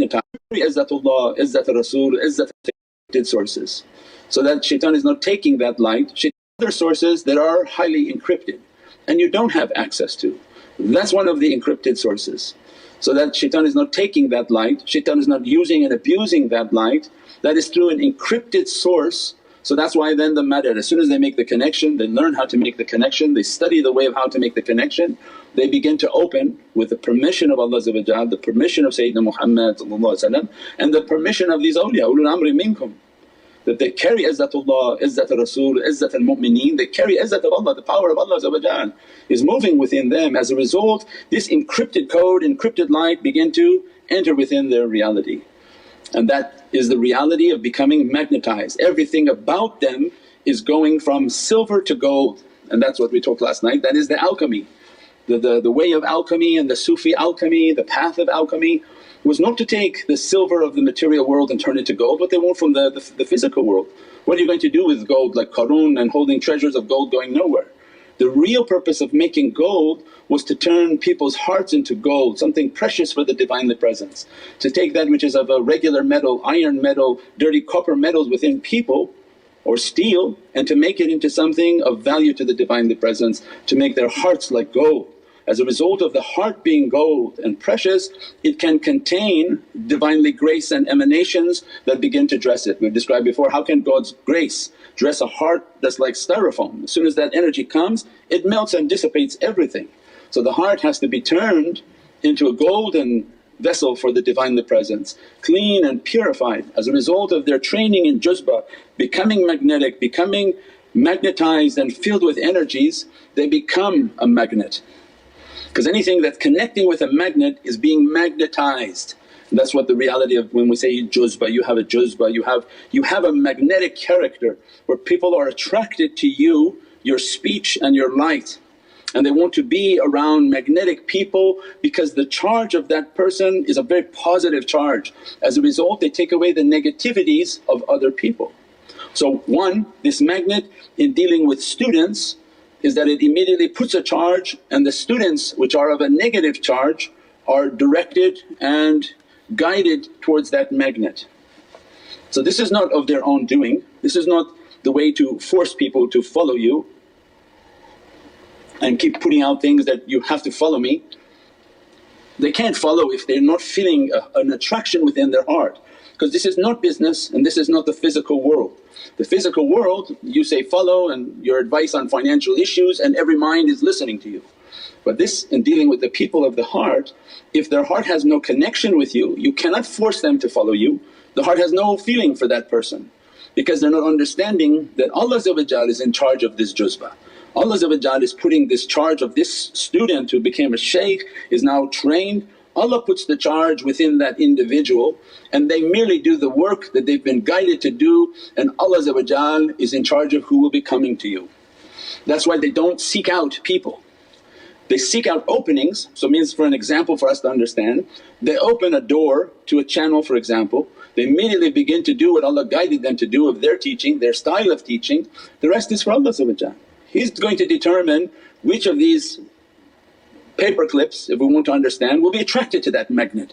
Izzatullah, Izzat Rasul, Izzat sources. So that shaitan is not taking that light. Other sources that are highly encrypted and you don't have access to, that's one of the encrypted sources. So that shaitan is not taking that light, shaitan is not using and abusing that light, that is through an encrypted source. So that's why then the madad, as soon as they make the connection, they learn how to make the connection, they study the way of how to make the connection, they begin to open with the permission of Allah, the permission of Sayyidina Muhammad and the permission of these awliya, ulul amri minkum, that they carry Izzatullah, Izzat Rasul, Izzat al-Mu'mineen, they carry Izzat of Allah, the power of Allah is moving within them. As a result, this encrypted code, encrypted light begin to enter within their reality. And that is the reality of becoming magnetized. Everything about them is going from silver to gold, and that's what we talked last night, that is the alchemy. The way of alchemy and the Sufi alchemy, the path of alchemy was not to take the silver of the material world and turn it to gold, what they want from the physical world. What are you going to do with gold like Qarun and holding treasures of gold going nowhere? The real purpose of making gold was to turn people's hearts into gold, something precious for the Divinely Presence. To take that which is of a regular metal, iron metal, dirty copper metals within people or steel, and to make it into something of value to the Divinely Presence, to make their hearts like gold. As a result of the heart being gold and precious, it can contain Divinely grace and emanations that begin to dress it. We've described before, how can God's grace dress a heart that's like styrofoam? As soon as that energy comes, it melts and dissipates everything. So the heart has to be turned into a golden vessel for the Divinely Presence, clean and purified. As a result of their training in juzbah, becoming magnetic, becoming magnetized and filled with energies, they become a magnet. Because anything that's connecting with a magnet is being magnetized. And that's what the reality of when we say juzbah, you have a juzbah, you have a magnetic character where people are attracted to you, your speech and your light. And they want to be around magnetic people because the charge of that person is a very positive charge. As a result, they take away the negativities of other people. So one, this magnet in dealing with students is that it immediately puts a charge, and the students which are of a negative charge are directed and guided towards that magnet. So this is not of their own doing, this is not the way to force people to follow you and keep putting out things that you have to follow me. They can't follow if they're not feeling an attraction within their heart, because this is not business and this is not the physical world. The physical world you say follow and your advice on financial issues and every mind is listening to you. But this in dealing with the people of the heart, if their heart has no connection with you, you cannot force them to follow you. The heart has no feeling for that person because they're not understanding that Allah is in charge of this juzbah. Allah is putting this charge of this student who became a shaykh, is now trained. Allah puts the charge within that individual and they merely do the work that they've been guided to do, and Allah is in charge of who will be coming to you. That's why they don't seek out people, they seek out openings. So it means, for an example for us to understand, they open a door to a channel for example, they immediately begin to do what Allah guided them to do of their teaching, their style of teaching, the rest is for Allah. He's going to determine which of these paper clips, if we want to understand, will be attracted to that magnet.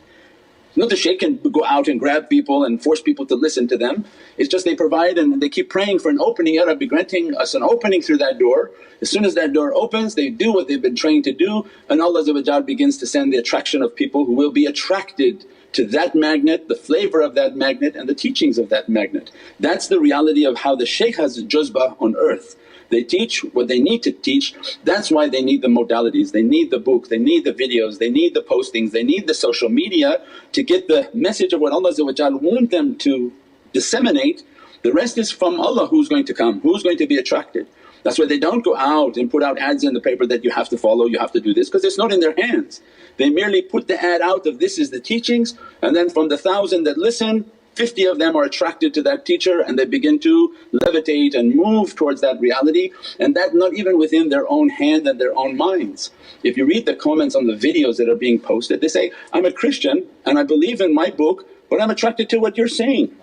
Not the shaykh can go out and grab people and force people to listen to them, it's just they provide and they keep praying for an opening, Ya Rabbi granting us an opening through that door. As soon as that door opens they do what they've been trained to do, and Allah begins to send the attraction of people who will be attracted to that magnet, the flavour of that magnet and the teachings of that magnet. That's the reality of how the shaykh has a juzbah on earth. They teach what they need to teach, that's why they need the modalities, they need the book, they need the videos, they need the postings, they need the social media to get the message of what Allah want them to disseminate. The rest is from Allah, who's going to come, who's going to be attracted. That's why they don't go out and put out ads in the paper that you have to follow, you have to do this, because it's not in their hands. They merely put the ad out of this is the teachings, and then from the 1,000 that listen, 50 of them are attracted to that teacher and they begin to levitate and move towards that reality, and that not even within their own hand and their own minds. If you read the comments on the videos that are being posted, they say, I'm a Christian and I believe in my book but I'm attracted to what you're saying.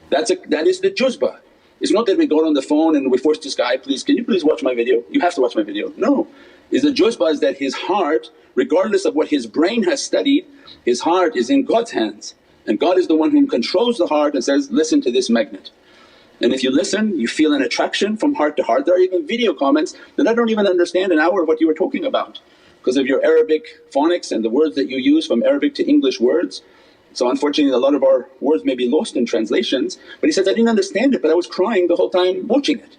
That is the juzbah. It's not that we go on the phone and we force this guy, please can you please watch my video, you have to watch my video. No, is the juzbah is that his heart, regardless of what his brain has studied, his heart is in God's hands. And God is the one who controls the heart and says, listen to this magnet. And if you listen, you feel an attraction from heart to heart. There are even video comments that I don't even understand an hour what you were talking about because of your Arabic phonics and the words that you use from Arabic to English words. So unfortunately a lot of our words may be lost in translations, but he says, I didn't understand it but I was crying the whole time watching it.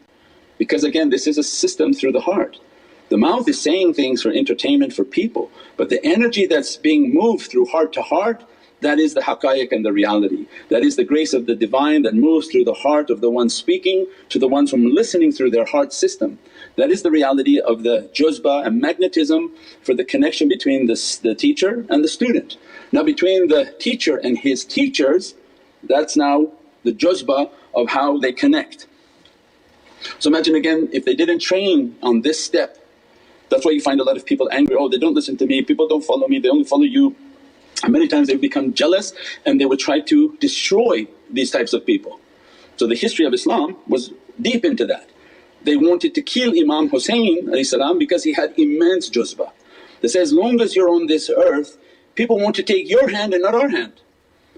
Because again this is a system through the heart. The mouth is saying things for entertainment for people, but the energy that's being moved through heart to heart, that is the haqqaiq and the reality. That is the grace of the Divine that moves through the heart of the one speaking to the ones from listening through their heart system. That is the reality of the juzbah and magnetism for the connection between the teacher and the student. Now between the teacher and his teachers, that's now the juzbah of how they connect. So imagine again if they didn't train on this step. That's why you find a lot of people angry, oh they don't listen to me, people don't follow me, they only follow you. And many times they become jealous and they would try to destroy these types of people. So the history of Islam was deep into that. They wanted to kill Imam Hussein because he had immense juzbah. They say, as long as you're on this earth people want to take your hand and not our hand.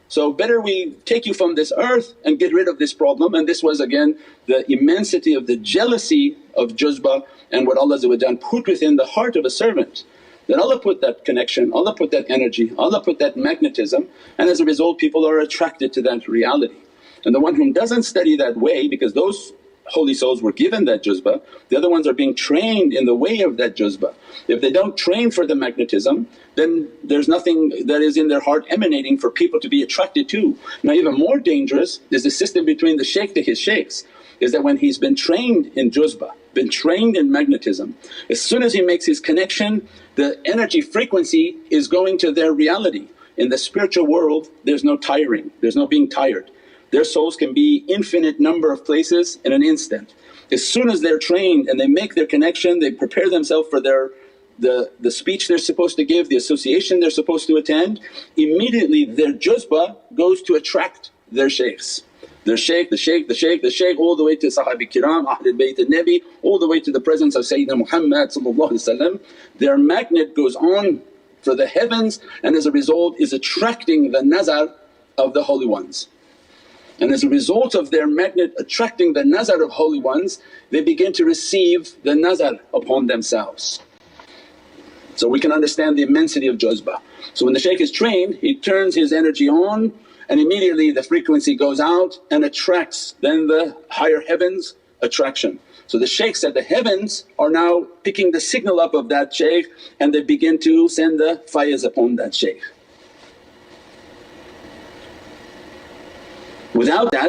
So better we take you from this earth and get rid of this problem. And this was again the immensity of the jealousy of juzbah and what Allah put within the heart of a servant. That Allah put that connection, Allah put that energy, Allah put that magnetism, and as a result people are attracted to that reality. And the one who doesn't study that way, because those holy souls were given that juzbah, the other ones are being trained in the way of that juzbah. If they don't train for the magnetism then there's nothing that is in their heart emanating for people to be attracted to. Now even more dangerous is the system between the shaykh to his shaykhs, is that when he's been trained in juzbah, been trained in magnetism, as soon as he makes his connection the energy frequency is going to their reality. In the spiritual world there's no tiring, there's no being tired. Their souls can be infinite number of places in an instant. As soon as they're trained and they make their connection, they prepare themselves for the speech they're supposed to give, the association they're supposed to attend, immediately their juzbah goes to attract their shaykhs. Their shaykh, the shaykh, the shaykh, the shaykh, all the way to Sahabi Kiram, Ahlul Bayt al-Nabi, all the way to the presence of Sayyidina Muhammad. Their magnet goes on for the heavens and as a result is attracting the nazar of the holy ones. And as a result of their magnet attracting the nazar of holy ones, they begin to receive the nazar upon themselves. So we can understand the immensity of juzbah. So when the shaykh is trained he turns his energy on and immediately the frequency goes out and attracts then the higher heavens attraction. So the shaykhs at the heavens are now picking the signal up of that shaykh and they begin to send the Faiz upon that shaykh. Without that